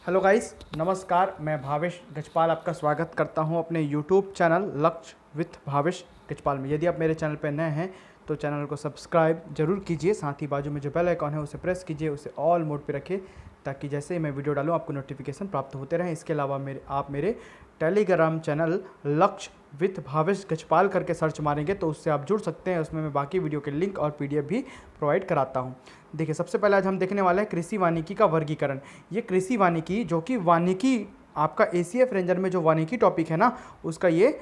Hello guys, नमस्कार। मैं भावेश गजपाल आपका स्वागत करता हूं अपने यूट्यूब चैनल लक्ष्य विथ भावेश गजपाल में। यदि आप मेरे चैनल पर नए हैं तो चैनल को सब्सक्राइब जरूर कीजिए, साथ ही बाजू में जो बेल आइकॉन है उसे प्रेस कीजिए, उसे ऑल मोड पे रखिए ताकि जैसे ही मैं वीडियो डालूं आपको नोटिफिकेशन प्राप्त होते रहें। इसके अलावा आप मेरे टेलीग्राम चैनल लक्ष्य विथ भावेश गजपाल करके सर्च मारेंगे तो उससे आप जुड़ सकते हैं। उसमें मैं बाकी वीडियो के लिंक और पीडीएफ भी प्रोवाइड कराता हूं। देखिए, सबसे पहले आज हम देखने वाले हैं कृषि वानिकी का वर्गीकरण। ये कृषि वानिकी जो कि वानिकी आपका एसीएफ रेंजर में जो वानिकी टॉपिक है ना, उसका ये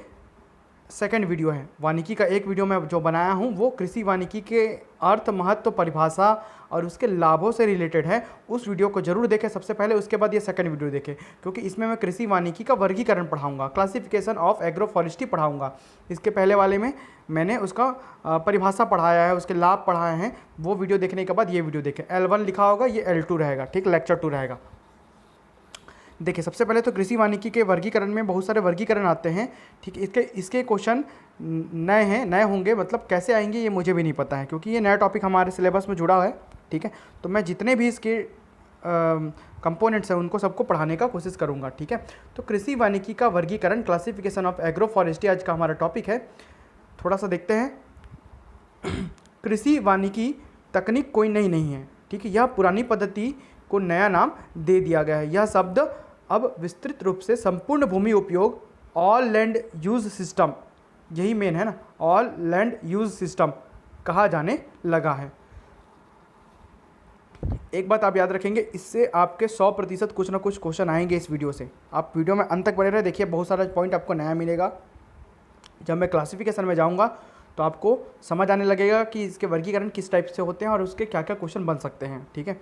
सेकंड वीडियो है। वानिकी का एक वीडियो मैं जो बनाया हूँ वो कृषि वानिकी के अर्थ, महत्व, परिभाषा और उसके लाभों से रिलेटेड है। उस वीडियो को जरूर देखें सबसे पहले, उसके बाद ये सेकंड वीडियो देखें, क्योंकि इसमें मैं कृषि वानिकी का वर्गीकरण पढ़ाऊंगा, क्लासिफिकेशन ऑफ एग्रो फॉरेस्ट्री पढ़ाऊंगा। इसके पहले वाले में मैंने उसका परिभाषा पढ़ाया है, उसके लाभ पढ़ाए हैं। वो वीडियो देखने के बाद ये वीडियो देखें। L1 लिखा होगा, ये L2 रहेगा, ठीक, लेक्चर 2 रहेगा। देखिए, सबसे पहले तो कृषि वानिकी के वर्गीकरण में बहुत सारे वर्गीकरण आते हैं, ठीक। इसके क्वेश्चन नए होंगे, मतलब कैसे आएंगे ये मुझे भी नहीं पता है, क्योंकि ये नया टॉपिक हमारे सिलेबस में जुड़ा है, ठीक है। तो मैं जितने भी इसके कंपोनेंट्स हैं उनको सबको पढ़ाने का कोशिश करूँगा, ठीक है। तो कृषि वानिकी का वर्गीकरण, क्लासिफिकेशन ऑफ एग्रो फॉरेस्ट्री आज का हमारा टॉपिक है। थोड़ा सा देखते हैं। कृषि वानिकी तकनीक कोई नई नहीं है, ठीक है। यह पुरानी पद्धति को नया नाम दे दिया गया है। यह शब्द अब विस्तृत रूप से संपूर्ण भूमि उपयोग, ऑल लैंड यूज सिस्टम, यही मेन है ना, ऑल लैंड यूज सिस्टम कहा जाने लगा है। एक बात आप याद रखेंगे, इससे आपके 100% कुछ ना कुछ क्वेश्चन आएंगे इस वीडियो से। आप वीडियो में अंत तक बने रहे, देखिए बहुत सारा पॉइंट आपको नया मिलेगा। जब मैं क्लासिफिकेशन में जाऊंगा तो आपको समझ आने लगेगा कि इसके वर्गीकरण किस टाइप से होते हैं और उसके क्या क्या क्वेश्चन बन सकते हैं, ठीक है।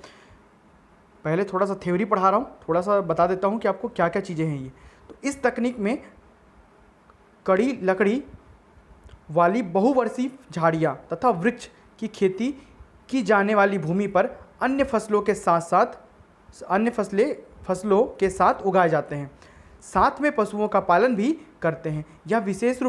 पहले थोड़ा सा थ्योरी पढ़ा रहा हूँ, थोड़ा सा बता देता हूँ कि आपको क्या क्या चीज़ें हैं ये। तो इस तकनीक में कड़ी लकड़ी वाली बहुवर्षीय झाड़ियाँ तथा वृक्ष की खेती की जाने वाली भूमि पर अन्य फसलों के साथ उगाए जाते हैं। साथ में पशुओं का पालन भी करते हैं। यह विशेष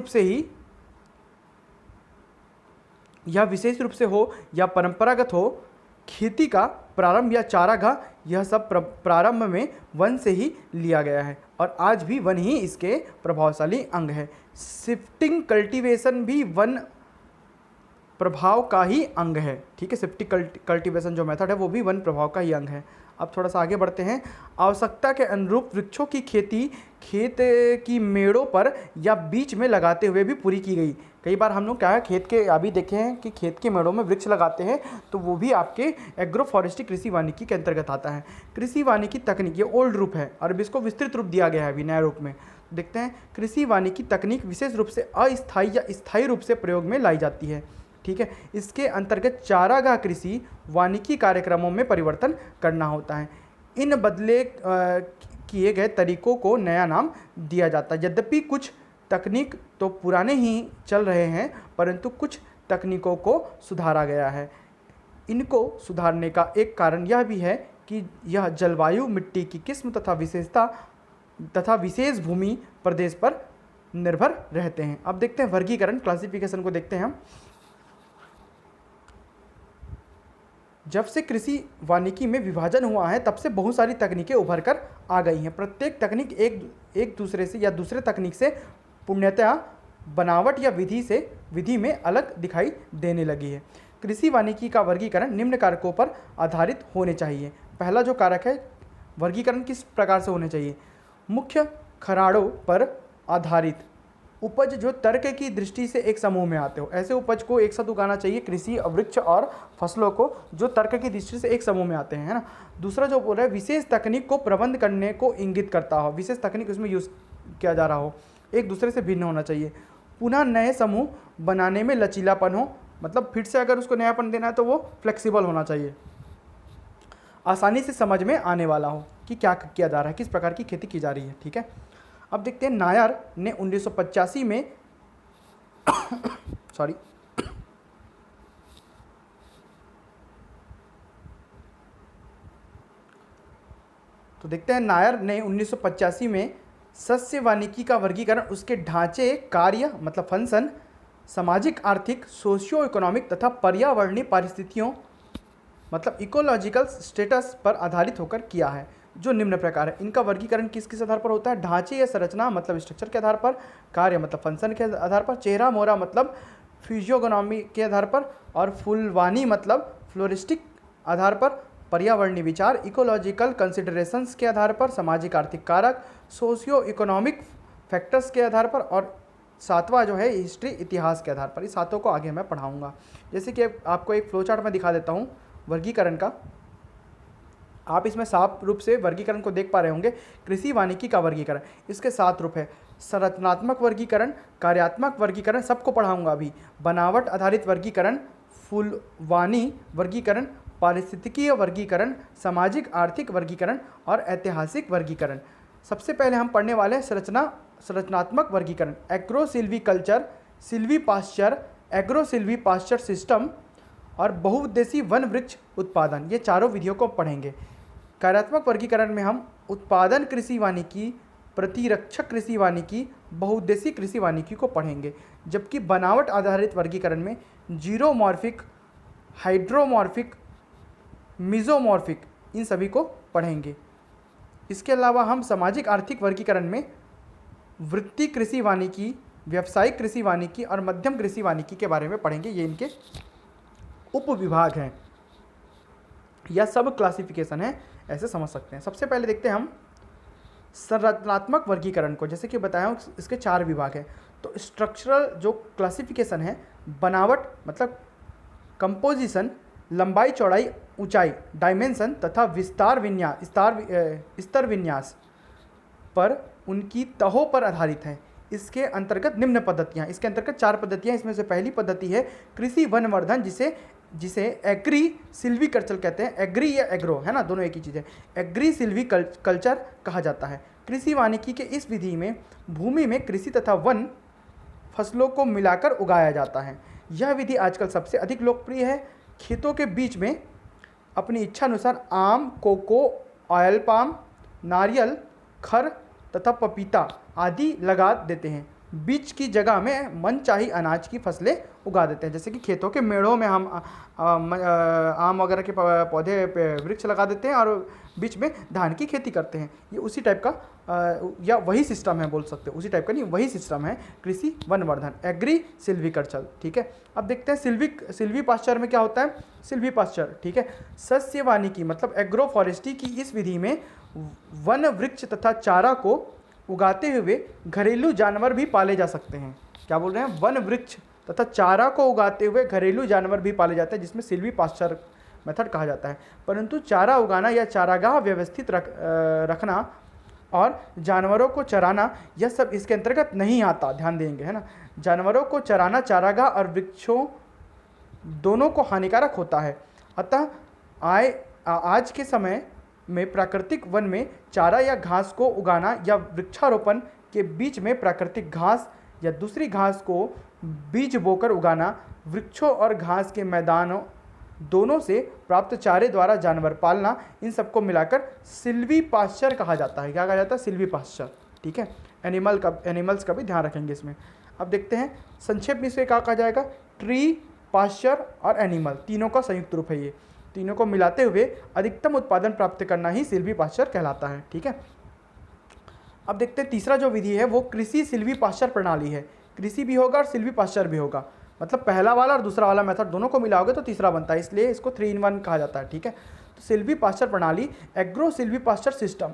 रूप से हो या परंपरागत हो, खेती का प्रारंभ या चारागाह, यह सब प्रारंभ में वन से ही लिया गया है और आज भी वन ही इसके प्रभावशाली अंग है। शिफ्टिंग कल्टीवेशन भी वन प्रभाव का ही अंग है, ठीक है। शिफ्टिंग कल्टीवेशन जो मेथड है वो भी वन प्रभाव का ही अंग है। अब थोड़ा सा आगे बढ़ते हैं। आवश्यकता के अनुरूप वृक्षों की खेती खेत की मेड़ों पर या बीच में लगाते हुए भी पूरी की गई। कई बार हम लोग क्या है, खेत के अभी देखे हैं कि खेत के मेड़ों में वृक्ष लगाते हैं, तो वो भी आपके एग्रो फॉरेस्ट्री कृषि वानिकी के अंतर्गत आता है। कृषि वानिकी तकनीक, ये ओल्ड रूप है और अब इसको विस्तृत रूप दिया गया है अभी नया रूप में। देखते हैं, कृषि वानिकी तकनीक विशेष रूप से अस्थायी या स्थायी रूप से प्रयोग में लाई जाती है, ठीक है। इसके अंतर्गत चारागाह कृषि वानिकी कार्यक्रमों में परिवर्तन करना होता है। इन बदले किए गए तरीकों को नया नाम दिया जाता है। यद्यपि कुछ तकनीक तो पुराने ही चल रहे हैं, परंतु कुछ तकनीकों को सुधारा गया है। इनको सुधारने का एक कारण यह भी है कि यह जलवायु, मिट्टी की किस्म तथा विशेष भूमि प्रदेश पर निर्भर रहते हैं। अब देखते हैं वर्गीकरण, क्लासिफिकेशन को देखते हैं हम। जब से कृषि वानिकी में विभाजन हुआ है तब से बहुत सारी तकनीकें उभर कर आ गई हैं। प्रत्येक तकनीक एक दूसरे से या दूसरे तकनीक से पूर्णतया बनावट या विधि में अलग दिखाई देने लगी है। कृषि वानिकी का वर्गीकरण निम्न कारकों पर आधारित होने चाहिए। पहला जो कारक है, वर्गीकरण किस प्रकार से होने चाहिए? मुख्य खराड़ों पर आधारित उपज जो तर्क की दृष्टि से एक समूह में आते हो, ऐसे उपज को एक साथ उगाना चाहिए। कृषि, वृक्ष और फसलों को जो तर्क की दृष्टि से एक समूह में आते हैं, है ना। दूसरा जो बोल रहा है, विशेष तकनीक को प्रबंध करने को इंगित करता हो, विशेष तकनीक उसमें यूज़ किया जा रहा हो, एक दूसरे से भिन्न होना चाहिए। पुनः नए समूह बनाने में लचीलापन हो, मतलब फिर से अगर उसको नयापन देना है तो वो फ्लेक्सिबल होना चाहिए। आसानी से समझ में आने वाला हो कि क्या किया जा रहा है, किस प्रकार की खेती की जा रही है, ठीक है। अब देखते हैं, नायर ने 1985 में सॉरी तो देखते हैं, नायर ने 1985 में सस्य वानिकी का वर्गीकरण उसके ढांचे, कार्य मतलब फंक्शन, सामाजिक, आर्थिक, सोशियो इकोनॉमिक तथा पर्यावरणीय परिस्थितियों मतलब इकोलॉजिकल स्टेटस पर आधारित होकर किया है। जो निम्न प्रकार है। इनका वर्गीकरण किस किस आधार पर होता है? ढांचे या संरचना मतलब स्ट्रक्चर के आधार पर, कार्य मतलब फंक्शन के आधार पर, चेहरा मोहरा मतलब फिजियोग्नोमी के आधार पर, और फुलवानी मतलब फ्लोरिस्टिक आधार पर, पर्यावरणीय विचार इकोलॉजिकल कंसिडरेशंस के आधार पर, सामाजिक आर्थिक कारक सोशियो इकोनॉमिक फैक्टर्स के आधार पर, और सातवां जो है हिस्ट्री इतिहास के आधार पर। इस सातों को आगे मैं पढ़ाऊंगा। जैसे कि आपको एक फ्लो चार्ट में दिखा देता हूँ वर्गीकरण का, आप इसमें साफ रूप से वर्गीकरण को देख पा रहे होंगे। कृषि वानिकी का वर्गीकरण, इसके 7 रूप है। संरचनात्मक वर्गीकरण, कार्यात्मक वर्गीकरण, सबको पढ़ाऊंगा अभी। बनावट आधारित वर्गीकरण, फुलवानी वर्गीकरण, पारिस्थितिकीय वर्गीकरण, सामाजिक आर्थिक वर्गीकरण और ऐतिहासिक वर्गीकरण। सबसे पहले हम पढ़ने वाले हैं संरचनात्मक वर्गीकरण। Agro silviculture, silvi pasture, agro silvi pasture system और बहुउद्देशीय वन वृक्ष उत्पादन, ये चारों विधियों को पढ़ेंगे। कार्यात्मक वर्गीकरण में हम उत्पादन कृषि वानिकी, प्रतिरक्षक कृषि वानिकी, बहुउद्देशीय कृषि वानिकी को पढ़ेंगे। जबकि बनावट आधारित वर्गीकरण में जीरोमॉर्फिक, हाइड्रोमॉर्फिक, मिजोमॉर्फिक, इन सभी को पढ़ेंगे। इसके अलावा हम सामाजिक आर्थिक वर्गीकरण में वृत्ति कृषि वानिकी, व्यावसायिक कृषि वानिकी और मध्यम कृषि वानिकी के बारे में पढ़ेंगे। ये इनके उप विभाग हैं या सब क्लासिफिकेशन है, ऐसे समझ सकते हैं। सबसे पहले देखते हैं हम संरचनात्मक वर्गीकरण को। जैसे कि बताया हूँ इसके 4 विभाग हैं। तो स्ट्रक्चरल जो क्लासिफिकेशन है, बनावट मतलब कंपोजिशन, लंबाई चौड़ाई ऊंचाई डायमेंशन तथा विस्तार विन्यास स्तर विन्यास पर उनकी तहों पर आधारित है। इसके अंतर्गत निम्न पद्धतियाँ, इसके अंतर्गत 4 पद्धतियाँ। इसमें से पहली पद्धति है कृषि वनवर्धन, जिसे एग्री सिल्वीकल्चर कहते हैं। एग्री या एग्रो है ना, दोनों एक ही चीज़ है। एग्री सिल्वीकल्चर कहा जाता है। कृषि वानिकी के इस विधि में भूमि में कृषि तथा वन फसलों को मिलाकर उगाया जाता है। यह विधि आजकल सबसे अधिक लोकप्रिय है। खेतों के बीच में अपनी इच्छा अनुसार आम, कोको, ऑयल पाम, नारियल, खर तथा पपीता आदि लगा देते हैं। बीच की जगह में मनचाही अनाज की फसलें उगा देते हैं। जैसे कि खेतों के मेड़ों में हम आम वगैरह के पौधे वृक्ष लगा देते हैं और बीच में धान की खेती करते हैं। ये उसी टाइप का या वही सिस्टम है, बोल सकते हैं। उसी टाइप का नहीं, वही सिस्टम है कृषि वनवर्धन, एग्री सिल्वीकल्चर। ठीक है, अब देखते हैं सिल्वी पास्चर में क्या होता है। सिल्वी पास्चर, ठीक है, सस्य वानिकी मतलब एग्रो फॉरेस्ट्री की इस विधि में वन वृक्ष तथा चारा को उगाते हुए घरेलू जानवर भी पाले जा सकते हैं। क्या बोल रहे हैं? वन वृक्ष तथा चारा को उगाते हुए घरेलू जानवर भी पाले जाते हैं, जिसमें सिल्वी पास्चर मेथड कहा जाता है। परंतु चारा उगाना या चारागाह व्यवस्थित रखना और जानवरों को चराना, यह सब इसके अंतर्गत नहीं आता। ध्यान देंगे, है ना। जानवरों को चराना चारागाह और वृक्षों दोनों को हानिकारक होता है। अतः आज के समय में प्राकृतिक वन में चारा या घास को उगाना या वृक्षारोपण के बीच में प्राकृतिक घास या दूसरी घास को बीज बोकर उगाना, वृक्षों और घास के मैदानों दोनों से प्राप्त चारे द्वारा जानवर पालना, इन सबको मिलाकर सिल्वी पास्चर कहा जाता है। क्या कहा जाता है? सिल्वी पास्चर। ठीक है, एनिमल्स का भी ध्यान रखेंगे इसमें। अब देखते हैं संक्षेप में इसे क्या कहा जाएगा। ट्री, पास्चर और एनिमल, तीनों का संयुक्त रूप है। ये तीनों को मिलाते हुए अधिकतम उत्पादन प्राप्त करना ही सिल्वी पास्चर कहलाता है। ठीक है, अब देखते हैं तीसरा जो विधि है वो कृषि सिल्वी पास्चर प्रणाली है। कृषि भी होगा और सिल्वी पास्चर भी होगा, मतलब पहला वाला और दूसरा वाला मेथड दोनों को मिलाओगे तो तीसरा बनता है, इसलिए इसको 3 in 1 कहा जाता है। ठीक है, तो सिल्वी पास्चर प्रणाली, एग्रो सिल्वी पास्चर सिस्टम।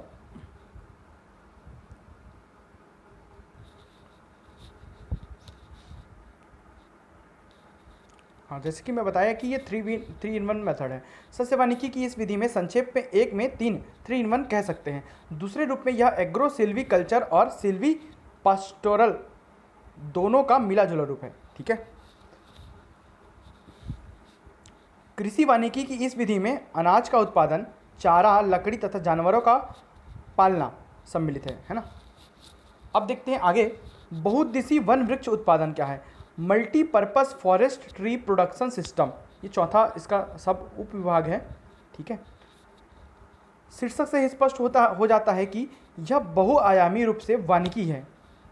हाँ, जैसे कि मैं बताया कि ये 3 in 1 मेथड है। सस्य वानिकी की इस विधि में संक्षेप में एक में 3 in 1 कह सकते हैं। दूसरे रूप में यह एग्रो सिल्वी कल्चर और सिल्वी पास्टोरल दोनों का मिला जुला रूप है। ठीक है, कृषि वानिकी की इस विधि में अनाज का उत्पादन, चारा, लकड़ी तथा जानवरों का पालना सम्मिलित है ना। अब देखते हैं आगे बहुउद्देशीय वन वृक्ष उत्पादन क्या है। Multipurpose forest tree production system, ये चौथा इसका सब उप विभाग है। ठीक है, शीर्षक से ही स्पष्ट हो जाता है कि यह बहुआयामी रूप से वानिकी है,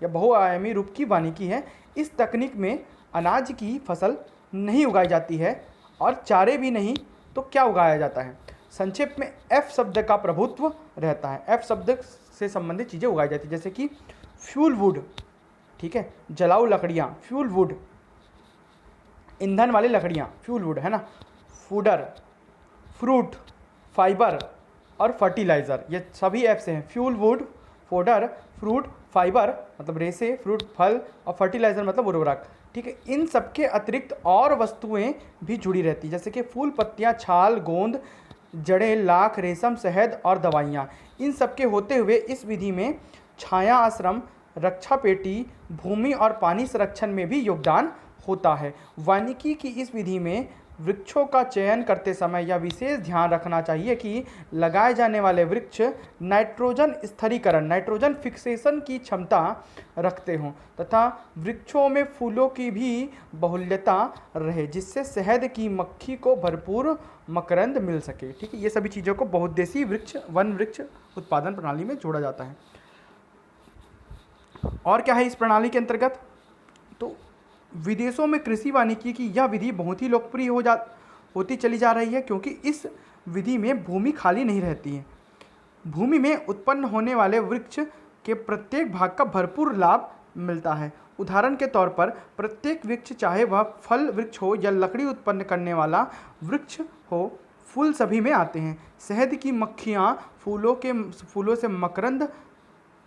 यह बहुआयामी रूप की वानिकी है। इस तकनीक में अनाज की फसल नहीं उगाई जाती है और चारे भी नहीं, तो क्या उगाया जाता है? संक्षेप में एफ शब्द का प्रभुत्व रहता है। एफ शब्द से संबंधित चीज़ें उगाई जाती है, जैसे कि फ्यूल वुड, ठीक है, जलाऊ लकड़ियाँ, फ्यूल वुड, ईंधन वाली लकड़ियाँ, फ्यूल वुड है ना, फूडर, फ्रूट, फाइबर और फर्टिलाइज़र, ये सभी एफ से हैं। Fuel wood, fodder, fruit, fibre मतलब रेसे, फ्रूट फल, और फर्टिलाइज़र मतलब उर्वरक, ठीक है। इन सबके अतिरिक्त और वस्तुएं भी जुड़ी रहती, जैसे कि फूल, पत्तियां, छाल, गोंद, जड़ें, लाख, रेशम, शहद और दवाइयाँ। इन सबके होते हुए इस विधि में छाया आश्रम, रक्षा पेटी, भूमि और पानी संरक्षण में भी योगदान होता है। वानिकी की इस विधि में वृक्षों का चयन करते समय यह विशेष ध्यान रखना चाहिए कि लगाए जाने वाले वृक्ष नाइट्रोजन स्थिरीकरण, नाइट्रोजन फिक्सेशन की क्षमता रखते हों तथा वृक्षों में फूलों की भी बहुल्यता रहे, जिससे शहद की मक्खी को भरपूर मकरंद मिल सके, ठीक है। ये सभी चीज़ों को बहुउद्देशीय वृक्ष, वन वृक्ष उत्पादन प्रणाली में जोड़ा जाता है। और क्या है इस प्रणाली के अंतर्गत? तो विदेशों में कृषि वानिकी की यह विधि बहुत ही लोकप्रिय होती चली जा रही है, क्योंकि इस विधि में भूमि खाली नहीं रहती है। भूमि में उत्पन्न होने वाले वृक्ष के प्रत्येक भाग का भरपूर लाभ मिलता है। उदाहरण के तौर पर प्रत्येक वृक्ष, चाहे वह फल वृक्ष हो या लकड़ी उत्पन्न करने वाला वृक्ष हो, फूल सभी में आते हैं। शहद की मक्खियाँ फूलों से मकरंद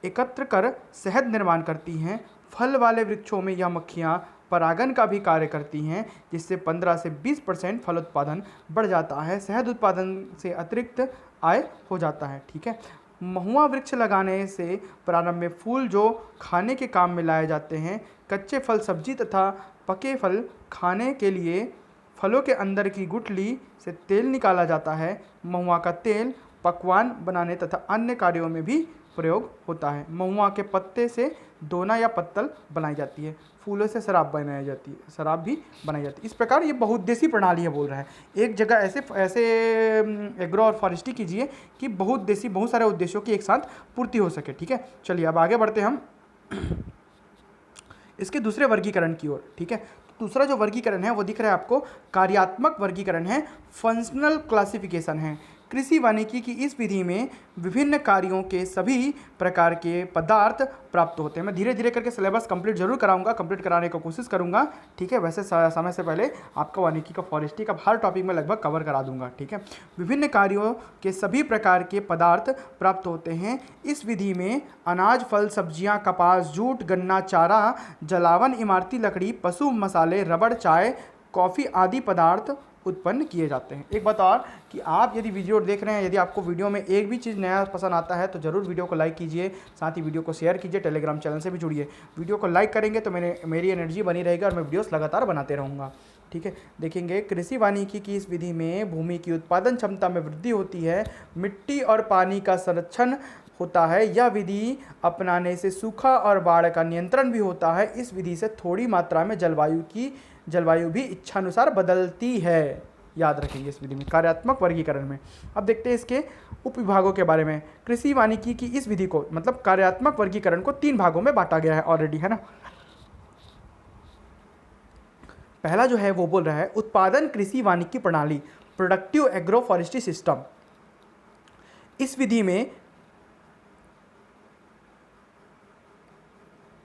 एकत्र कर शहद निर्माण करती हैं। फल वाले वृक्षों में यह मक्खियाँ परागन का भी कार्य करती हैं, जिससे 15 से 20% फल उत्पादन बढ़ जाता है। शहद उत्पादन से अतिरिक्त आय हो जाता है, ठीक है। महुआ वृक्ष लगाने से प्रारंभ में फूल जो खाने के काम में लाए जाते हैं, कच्चे फल सब्जी तथा पके फल खाने के लिए फलों के अंदर की गुठली से तेल निकाला जाता है। महुआ का तेल पकवान बनाने तथा अन्य कार्यों में भी प्रयोग होता है। महुआ के पत्ते से दोना या पत्तल बनाई जाती है। फूलों से शराब बनाई जाती है, शराब भी बनाई जाती है। इस प्रकार ये बहुउद्देशीय प्रणाली है, बोल रहा है। एक जगह ऐसे एग्रो और फॉरेस्ट्री कीजिए कि बहुउद्देशीय, बहुत सारे उद्देश्यों की एक साथ पूर्ति हो सके, ठीक है। चलिए अब आगे बढ़ते हम इसके दूसरे वर्गीकरण की ओर, ठीक है। दूसरा जो वर्गीकरण है वो दिख रहा है आपको, कार्यात्मक वर्गीकरण है, फंक्शनल क्लासिफिकेशन है। कृषि वानिकी की इस विधि में विभिन्न कार्यों के सभी प्रकार के पदार्थ प्राप्त होते हैं। मैं धीरे धीरे करके सिलेबस कंप्लीट जरूर कराऊंगा, कंप्लीट कराने की कोशिश करूंगा, ठीक है। वैसे समय से पहले आपका वानिकी का, फॉरेस्ट्री का हर टॉपिक में लगभग कवर करा दूंगा, ठीक है। विभिन्न कार्यों के सभी प्रकार के पदार्थ प्राप्त होते हैं। इस विधि में अनाज, फल, सब्जियां, कपास, जूट, गन्ना, चारा, जलावन, इमारती लकड़ी, पशु मसाले, रबड़, चाय, कॉफ़ी आदि पदार्थ उत्पन्न किए जाते हैं। एक बात और कि आप यदि वीडियो देख रहे हैं, यदि आपको वीडियो में एक भी चीज़ नया पसंद आता है तो ज़रूर वीडियो को लाइक कीजिए, साथ ही वीडियो को शेयर कीजिए, टेलीग्राम चैनल से भी जुड़िए। वीडियो को लाइक करेंगे तो मेरी एनर्जी बनी रहेगी और मैं वीडियोस लगातार बनाते रहूँगा, ठीक है। देखेंगे कृषि वानिकी की इस विधि में भूमि की उत्पादन क्षमता में वृद्धि होती है, मिट्टी और पानी का संरक्षण होता है। यह विधि अपनाने से सूखा और बाढ़ का नियंत्रण भी होता है। इस विधि से थोड़ी मात्रा में जलवायु भी इच्छानुसार बदलती है, याद रखेंगे इस विधि में, कार्यात्मक वर्गीकरण में। अब देखते हैं इसके उपविभागों के बारे में। कृषि वानिकी की इस विधि को, मतलब कार्यात्मक वर्गीकरण को 3 भागों में बांटा गया है ऑलरेडी, है ना। पहला जो है वो बोल रहा है उत्पादन कृषि वानिकी प्रणाली, प्रोडक्टिव एग्रो फॉरेस्ट्री सिस्टम। इस विधि में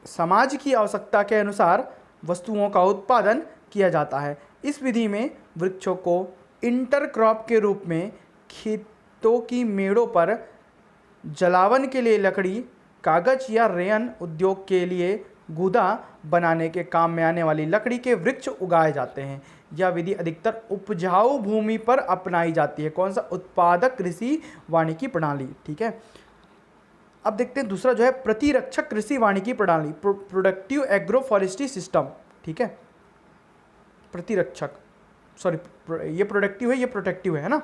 समाज की आवश्यकता के अनुसार वस्तुओं का उत्पादन किया जाता है। इस विधि में वृक्षों को इंटरक्रॉप के रूप में खेतों की मेड़ों पर जलावन के लिए लकड़ी, कागज या रेयन उद्योग के लिए गूदा बनाने के काम में आने वाली लकड़ी के वृक्ष उगाए जाते हैं। यह विधि अधिकतर उपजाऊ भूमि पर अपनाई जाती है। कौन सा? उत्पादक कृषि वानिकी प्रणाली, ठीक है। अब देखते हैं दूसरा जो है प्रतिरक्षक कृषि वानिकी प्रणाली, प्रोडक्टिव एग्रो फॉरेस्ट्री सिस्टम, ठीक है। प्रतिरक्षक, सॉरी ये प्रोडक्टिव है, ये प्रोटेक्टिव है ना।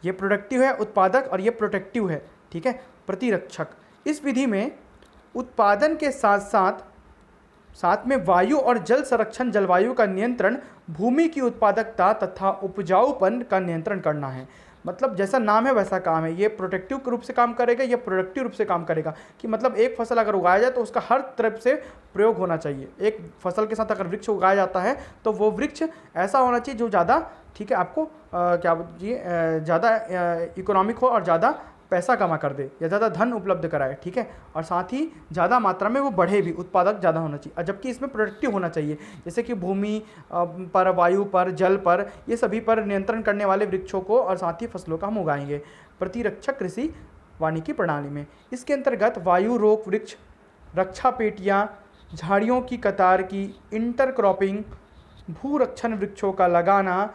ये प्रोडक्टिव है उत्पादक और ये प्रोटेक्टिव है, ठीक है। प्रतिरक्षक, इस विधि में उत्पादन के साथ में वायु और जल संरक्षण, जलवायु का नियंत्रण, भूमि की उत्पादकता तथा उपजाऊपन का नियंत्रण करना है। मतलब जैसा नाम है वैसा काम है, ये प्रोटेक्टिव रूप से काम करेगा, ये प्रोडक्टिव रूप से काम करेगा, कि मतलब एक फसल अगर उगाया जाए तो उसका हर तरफ से प्रयोग होना चाहिए। एक फसल के साथ अगर वृक्ष उगाया जाता है तो वो वृक्ष ऐसा होना चाहिए जो ज़्यादा, ठीक है, आपको क्या बोलिए, ज़्यादा इकोनॉमिक हो और ज़्यादा पैसा कमा कर दे या ज़्यादा धन उपलब्ध कराए, ठीक है, और साथ ही ज़्यादा मात्रा में वो बढ़े भी, उत्पादक ज़्यादा होना चाहिए, और जबकि इसमें प्रोडक्टिव होना चाहिए, जैसे कि भूमि पर, वायु पर, जल पर, ये सभी पर नियंत्रण करने वाले वृक्षों को और साथ ही फसलों का हम उगाएंगे प्रतिरक्षक कृषि वानिकी प्रणाली में। इसके अंतर्गत वायु रोक वृक्ष, रक्षा पेटियाँ, झाड़ियों की कतार की इंटरक्रॉपिंग, भूरक्षण वृक्षों का लगाना,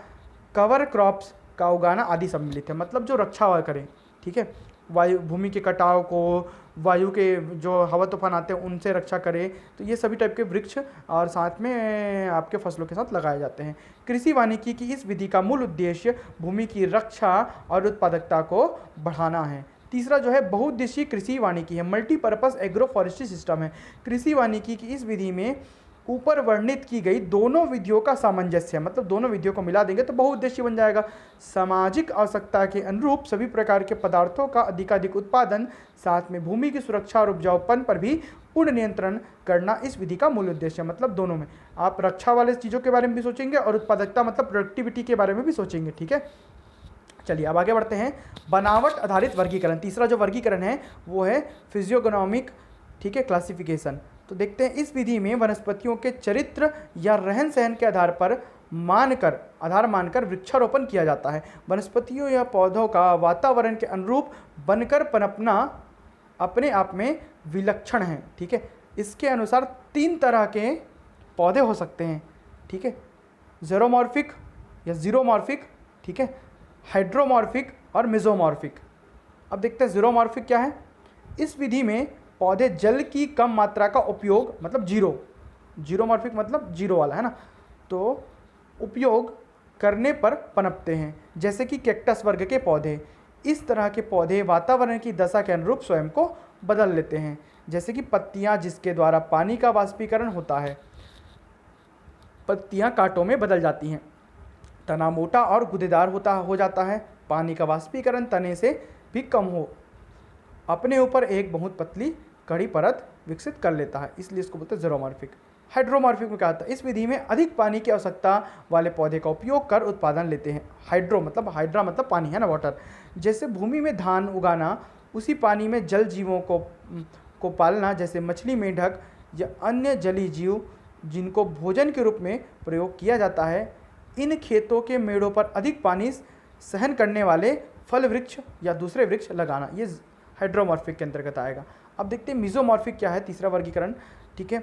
कवर क्रॉप्स का उगाना आदि सम्मिलित है। मतलब जो रक्षा करें, ठीक है, वायु, भूमि के कटाव को, वायु के जो हवा तूफान आते हैं उनसे रक्षा करें, तो ये सभी टाइप के वृक्ष और साथ में आपके फसलों के साथ लगाए जाते हैं। कृषि वानिकी की इस विधि का मूल उद्देश्य भूमि की रक्षा और उत्पादकता को बढ़ाना है। तीसरा जो है बहुउद्देशीय कृषि वानिकी है, मल्टीपर्पज़ एग्रो फॉरेस्ट्री सिस्टम है। कृषि वानिकी की इस विधि में ऊपर वर्णित की गई दोनों विधियों का सामंजस्य है, मतलब दोनों विधियों को मिला देंगे तो बहुउद्देशीय बन जाएगा। सामाजिक आवश्यकता के अनुरूप सभी प्रकार के पदार्थों का अधिकाधिक उत्पादन, साथ में भूमि की सुरक्षा और उपजाऊपन पर भी पूर्ण नियंत्रण करना इस विधि का मूल उद्देश्य है। मतलब दोनों में आप रक्षा वाले चीज़ों के बारे में भी सोचेंगे और उत्पादकता मतलब प्रोडक्टिविटी के बारे में भी सोचेंगे, ठीक है। चलिए अब आगे बढ़ते हैं। बनावट आधारित वर्गीकरण, तीसरा जो वर्गीकरण है वो है फिजियोगनोमिक, ठीक है, क्लासिफिकेशन। तो देखते हैं इस विधि में वनस्पतियों के चरित्र या रहन सहन के आधार मानकर वृक्षारोपण किया जाता है। वनस्पतियों या पौधों का वातावरण के अनुरूप बनकर पनपना अपने आप में विलक्षण है, ठीक है। इसके अनुसार 3 तरह के पौधे हो सकते हैं, ठीक है, ज़ेरोमॉर्फिक या ज़ीरोमॉर्फिक, ठीक है, हाइड्रोमॉर्फिक और मेसोमॉर्फिक। अब देखते हैं ज़ीरोमॉर्फिक क्या है। इस विधि में पौधे जल की कम मात्रा का उपयोग, मतलब जीरोमॉर्फिक मतलब जीरो वाला है ना, तो उपयोग करने पर पनपते हैं, जैसे कि कैक्टस वर्ग के पौधे। इस तरह के पौधे वातावरण की दशा के अनुरूप स्वयं को बदल लेते हैं, जैसे कि पत्तियां, जिसके द्वारा पानी का वाष्पीकरण होता है, पत्तियां कांटों में बदल जाती हैं, तना मोटा और गुदेदार हो जाता है, पानी का वाष्पीकरण तने से भी कम हो अपने ऊपर एक बहुत पतली कड़ी परत विकसित कर लेता है, इसलिए इसको बोलते हैं ज़ेरोमॉर्फिक। हाइड्रोमॉर्फिक में क्या होता है, इस विधि में अधिक पानी की आवश्यकता वाले पौधे का उपयोग कर उत्पादन लेते हैं। हाइड्रा मतलब पानी है ना, वाटर। जैसे भूमि में धान उगाना, उसी पानी में जल जीवों को पालना, जैसे मछली, मेंढक या अन्य जलीय जीव जिनको भोजन के रूप में प्रयोग किया जाता है। इन खेतों के मेड़ों पर अधिक पानी सहन करने वाले फल वृक्ष या दूसरे वृक्ष लगाना, ये हाइड्रोमॉर्फिक के अंतर्गत आएगा। अब देखते हैं मेसोमॉर्फिक क्या है, तीसरा वर्गीकरण, ठीक है।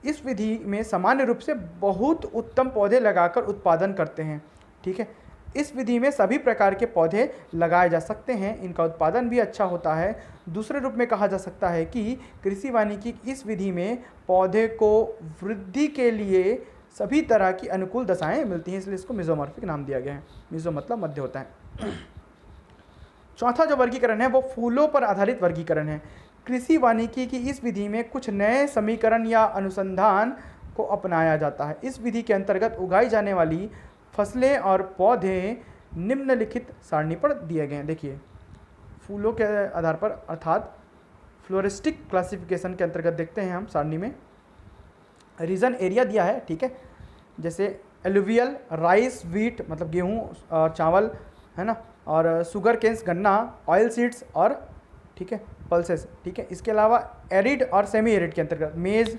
इस विधि में सामान्य रूप से बहुत उत्तम पौधे लगाकर उत्पादन करते हैं, ठीक है। इस विधि में सभी प्रकार के पौधे लगाए जा सकते हैं, इनका उत्पादन भी अच्छा होता है। दूसरे रूप में कहा जा सकता है कि कृषि वानिकी इस विधि में पौधे को वृद्धि के लिए सभी तरह की अनुकूल दशाएं मिलती हैं, इसलिए इसको मेसोमॉर्फिक नाम दिया गया है। मेसो मतलब मध्य होता है। चौथा जो वर्गीकरण है वो फूलों पर आधारित वर्गीकरण है। कृषि वानिकी की इस विधि में कुछ नए समीकरण या अनुसंधान को अपनाया जाता है। इस विधि के अंतर्गत उगाई जाने वाली फसलें और पौधे निम्नलिखित सारणी पर दिए गए हैं। देखिए, फूलों के आधार पर अर्थात फ्लोरिस्टिक क्लासिफिकेशन के अंतर्गत देखते हैं हम सारणी में रीजन एरिया दिया है, ठीक है। जैसे एलुवियल, राइस, व्हीट मतलब गेहूँ और चावल है ना, और शुगर केन्स गन्ना, ऑयल सीड्स और ठीक है पल्सेस, ठीक है। इसके अलावा एरिड और सेमी एरिड के अंतर्गत मेज़,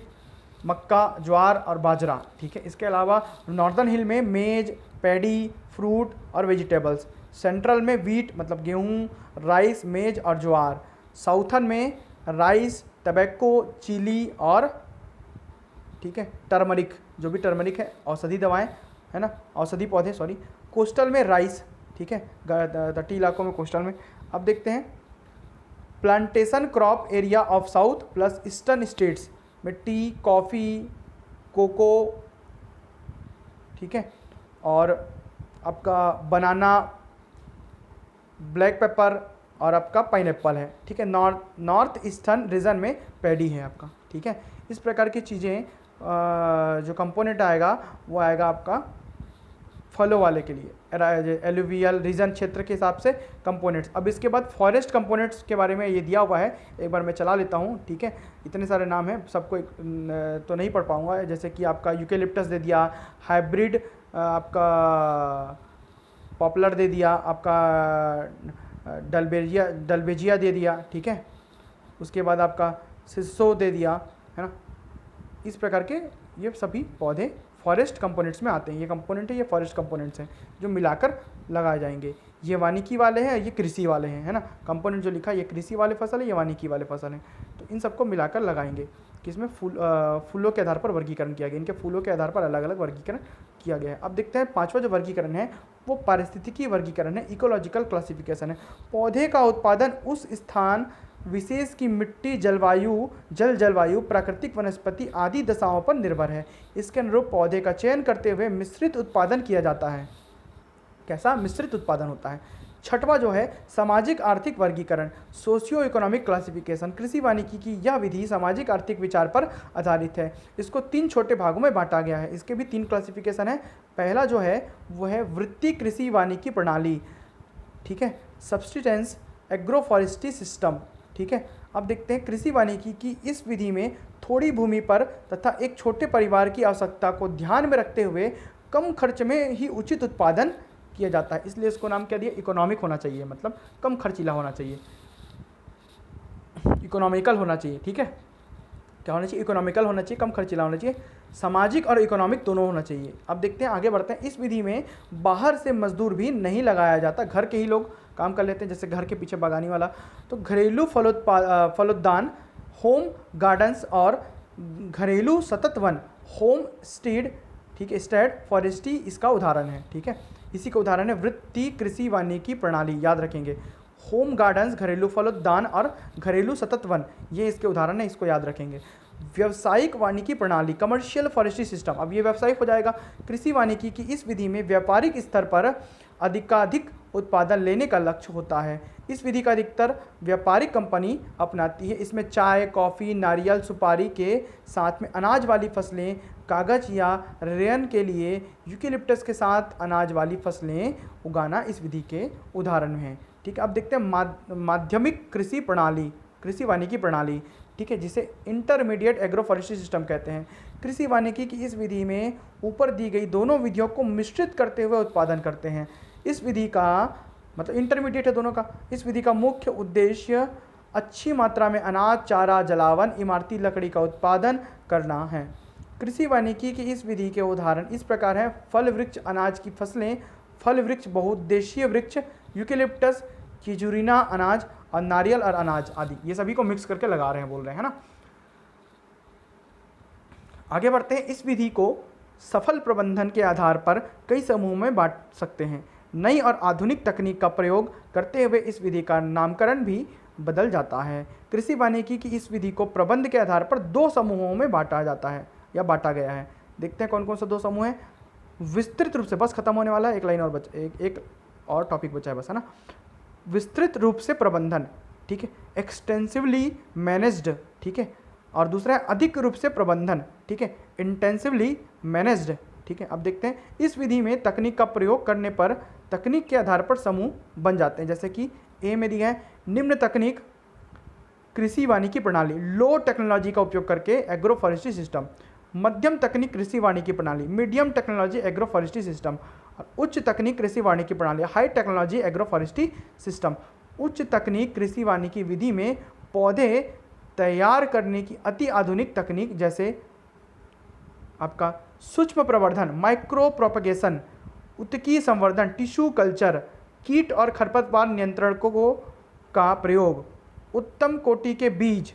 मक्का, ज्वार और बाजरा, ठीक है। इसके अलावा नॉर्दर्न हिल में मेज, पैडी, फ्रूट और वेजिटेबल्स। सेंट्रल में व्हीट मतलब गेहूँ, राइस, मेज और ज्वार। साउथर्न में राइस, टबैको, चिली और ठीक है टर्मरिक, जो भी टर्मरिक है औषधि दवाएं है ना, औषधि पौधे सॉरी। कोस्टल में राइस, ठीक है, तटीय इलाकों में, कोस्टल में। अब देखते हैं plantation crop area of south plus eastern states में टी, कॉफ़ी, कोको, ठीक है, और आपका बनाना, ब्लैक पेपर और आपका पाइनएप्पल है, ठीक है। नॉर्थ ईस्टर्न रीजन में पैडी है आपका, ठीक है। इस प्रकार की चीज़ें जो कंपोनेंट आएगा वो आएगा आपका फलों वाले के लिए। एलुवियल रीजन क्षेत्र के हिसाब से कंपोनेंट्स। अब इसके बाद फॉरेस्ट कंपोनेंट्स के बारे में ये दिया हुआ है, एक बार मैं चला लेता हूँ, ठीक है। इतने सारे नाम हैं, सबको तो नहीं पढ़ पाऊँगा। जैसे कि आपका यूकेलिप्टस दे दिया, हाइब्रिड आपका पॉपुलर दे दिया, आपका डलबेजिया दे दिया, ठीक है। उसके बाद आपका सिसो दे दिया, है ना। इस प्रकार के ये सभी पौधे फॉरेस्ट कंपोनेंट्स में आते हैं। ये कंपोनेंट है, ये फॉरेस्ट कंपोनेंट्स हैं जो मिलाकर लगाए जाएंगे। ये वानिकी वाले हैं, ये कृषि वाले हैं, है ना। कंपोनेंट जो लिखा है ये कृषि वाले फसल है, ये वानिकी वाले फसल हैं। तो इन सबको मिलाकर लगाएंगे, किसमें फूलों के आधार पर वर्गीकरण किया गया, इनके फूलों के आधार पर अलग अलग वर्गीकरण किया गया है। अब देखते हैं पांचवा जो वर्गीकरण है वो पारिस्थितिकी वर्गीकरण है, इकोलॉजिकल क्लासिफिकेशन है। पौधे का उत्पादन उस स्थान विशेष की मिट्टी, जलवायु, जलवायु, प्राकृतिक वनस्पति आदि दशाओं पर निर्भर है। इसके अनुरूप पौधे का चयन करते हुए मिश्रित उत्पादन किया जाता है। कैसा मिश्रित उत्पादन होता है। छठवां जो है सामाजिक आर्थिक वर्गीकरण, सोशियो इकोनॉमिक क्लासिफिकेशन। कृषि वानिकी की यह विधि सामाजिक आर्थिक विचार पर आधारित है। इसको 3 छोटे भागों में बांटा गया है। इसके भी 3 क्लासिफिकेशन है। पहला जो है वो है वृत्ति कृषि वानिकी प्रणाली, ठीक है, सब्सिस्टेंस एग्रो फॉरेस्ट्री सिस्टम, ठीक है। अब देखते हैं कृषि वानिकी की इस विधि में थोड़ी भूमि पर तथा एक छोटे परिवार की आवश्यकता को ध्यान में रखते हुए कम खर्च में ही उचित उत्पादन किया जाता है। इसलिए इसको नाम क्या दिया, इकोनॉमिक होना चाहिए, मतलब कम खर्चीला होना चाहिए, इकोनॉमिकल होना चाहिए, ठीक है। क्या होना चाहिए, इकोनॉमिकल होना चाहिए, कम खर्चीला होना चाहिए, सामाजिक और इकोनॉमिक दोनों होना चाहिए। अब देखते हैं, आगे बढ़ते हैं। इस विधि में बाहर से मजदूर भी नहीं लगाया जाता, घर के ही लोग काम कर लेते हैं, जैसे घर के पीछे बागानी वाला। तो घरेलू फलोद्यान, होम गार्डन्स और घरेलू सतत वन, होम स्टेड, ठीक है, स्टेड फॉरेस्ट्री इसका उदाहरण है, ठीक है। इसी का उदाहरण है वृत्ति कृषि वानिकी प्रणाली, याद रखेंगे। होम गार्डन्स, घरेलू फलोद्यान और घरेलू सतत वन, ये इसके उदाहरण है, इसको याद रखेंगे। व्यावसायिक वानिकी प्रणाली, कमर्शियल फॉरेस्ट्री सिस्टम। अब ये व्यावसायिक हो जाएगा। कृषि वानिकी की इस विधि में व्यापारिक स्तर पर अधिकाधिक उत्पादन लेने का लक्ष्य होता है। इस विधि का अधिकतर व्यापारिक कंपनी अपनाती है। इसमें चाय, कॉफ़ी, नारियल, सुपारी के साथ में अनाज वाली फसलें, कागज़ या रेयन के लिए यूकेलिप्टस के साथ अनाज वाली फसलें उगाना इस विधि के उदाहरण हैं, ठीक है। अब देखते हैं माध्यमिक कृषि प्रणाली, कृषि वानिकी प्रणाली, ठीक है, जिसे इंटरमीडिएट एग्रो फॉरेस्ट्री सिस्टम कहते हैं। कृषि वानिकी की इस विधि में ऊपर दी गई दोनों विधियों को मिश्रित करते हुए उत्पादन करते हैं। इस विधि का मतलब इंटरमीडिएट है दोनों का। इस विधि का मुख्य उद्देश्य अच्छी मात्रा में अनाज, चारा, जलावन, इमारती लकड़ी का उत्पादन करना है। कृषि वानिकी की इस विधि के उदाहरण इस प्रकार हैं: फल वृक्ष, अनाज की फसलें, फल वृक्ष, बहुउद्देशीय वृक्ष, यूकेलिप्टस, खिजुरिना अनाज और नारियल और अनाज आदि। ये सभी को मिक्स करके लगा रहे हैं, बोल रहे हैं ना। आगे बढ़ते हैं। इस विधि को सफल प्रबंधन के आधार पर कई समूहों में बांट सकते हैं। नई और आधुनिक तकनीक का प्रयोग करते हुए इस विधि का नामकरण भी बदल जाता है। कृषि वानिकी की इस विधि को प्रबंध के आधार पर 2 समूहों में बांटा जाता है या बांटा गया है। देखते हैं कौन कौन से 2 समूह हैं। विस्तृत रूप से, बस खत्म होने वाला है, एक लाइन और एक और टॉपिक बचा है बस, है ना। विस्तृत रूप से प्रबंधन, ठीक है, एक्सटेंसिवली मैनेज्ड, ठीक है। और दूसरा है अधिक रूप से प्रबंधन, ठीक है, इंटेंसिवली मैनेज्ड, ठीक है। अब देखते हैं। इस विधि में तकनीक का प्रयोग करने पर तकनीक के आधार पर समूह बन जाते हैं। जैसे कि ए में दिया है निम्न तकनीक कृषि वानिकी प्रणाली, लो टेक्नोलॉजी का उपयोग करके एग्रो फॉरेस्ट्री सिस्टम। मध्यम तकनीक कृषि वानिकी प्रणाली, medium technology agro forestry system. और उच्च तकनीक कृषि वानिकी प्रणाली, high technology agro forestry system. उच्च तकनीक कृषि वानिकी विधि में पौधे तैयार करने की अति आधुनिक तकनीक, जैसे आपका सूक्ष्म प्रवर्धन, माइक्रो प्रोपगेशन, उत्तकीय संवर्धन, टिश्यू कल्चर, कीट और खरपतवार नियंत्रणों का प्रयोग, उत्तम कोटि के बीज,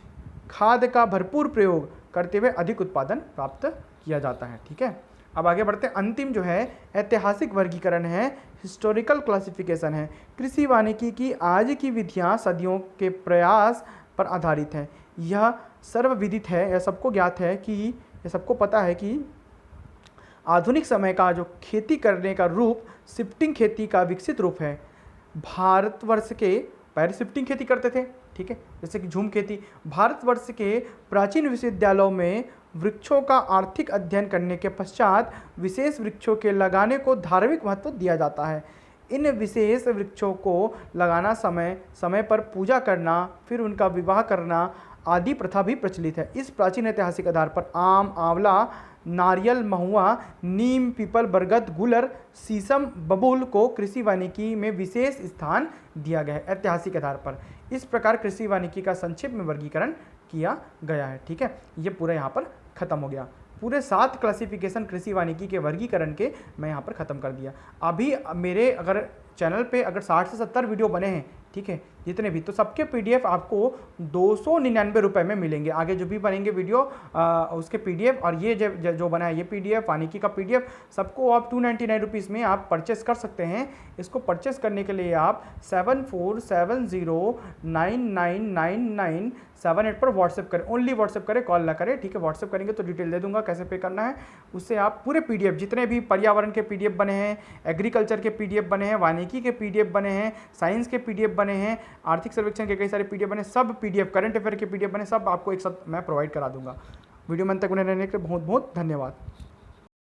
खाद का भरपूर प्रयोग करते हुए अधिक उत्पादन प्राप्त किया जाता है, ठीक है। अब आगे बढ़ते हैं। अंतिम जो है ऐतिहासिक वर्गीकरण है, हिस्टोरिकल क्लासिफिकेशन है। कृषि वानिकी की आज की विधियां सदियों के प्रयास पर आधारित है। यह सर्वविदित है, यह सबको ज्ञात है कि, यह सबको पता है कि आधुनिक समय का जो खेती करने का रूप शिफ्टिंग खेती का विकसित रूप है। भारतवर्ष के पहले शिफ्टिंग खेती करते थे, ठीक है, जैसे कि झूम खेती। भारतवर्ष के प्राचीन विश्वविद्यालयों में वृक्षों का आर्थिक अध्ययन करने के पश्चात विशेष वृक्षों के लगाने को धार्मिक महत्व दिया जाता है। इन विशेष वृक्षों को लगाना, समय समय पर पूजा करना, फिर उनका विवाह करना आदि प्रथा भी प्रचलित है। इस प्राचीन ऐतिहासिक आधार पर आम, आंवला, नारियल, महुआ, नीम, पीपल, बरगद, गुलर, शीशम, बबूल को कृषि वानिकी में विशेष स्थान दिया गया है। ऐतिहासिक आधार पर इस प्रकार कृषि वानिकी का संक्षेप में वर्गीकरण किया गया है। ठीक है, ये पूरा यहाँ पर खत्म हो गया। पूरे 7 क्लासिफिकेशन कृषि वानिकी के वर्गीकरण के मैं यहाँ पर ख़त्म कर दिया। अभी मेरे अगर चैनल पे अगर 60 से 70 वीडियो बने हैं, ठीक है, जितने भी, तो सबके PDF आपको 299 रुपये में मिलेंगे। आगे जो भी बनेंगे वीडियो उसके PDF, और ये जो बना है ये PDF, वानिकी का PDF, सबको आप 299 रुपीज़ में आप परचेस कर सकते हैं। इसको परचेस करने के लिए आप 7470999978 पर व्हाट्सएप करें। ओनली व्हाट्सएप करें, कॉल ना करें। ठीक है, व्हाट्सएप करेंगे तो डिटेल दे दूंगा कैसे पे करना है। उससे आप पूरे PDF जितने भी पर्यावरण के PDF बने हैं, एग्रीकल्चर के PDF बने हैं, वानिकी के PDF बने हैं, साइंस के PDF बने हैं, आर्थिक सर्वेक्षण के कई सारे PDF बने, सब PDF, करंट अफेयर के PDF बने, सब आपको एक साथ मैं प्रोवाइड करा दूंगा। वीडियो में अंत तक बने रहने के लिए बहुत बहुत धन्यवाद।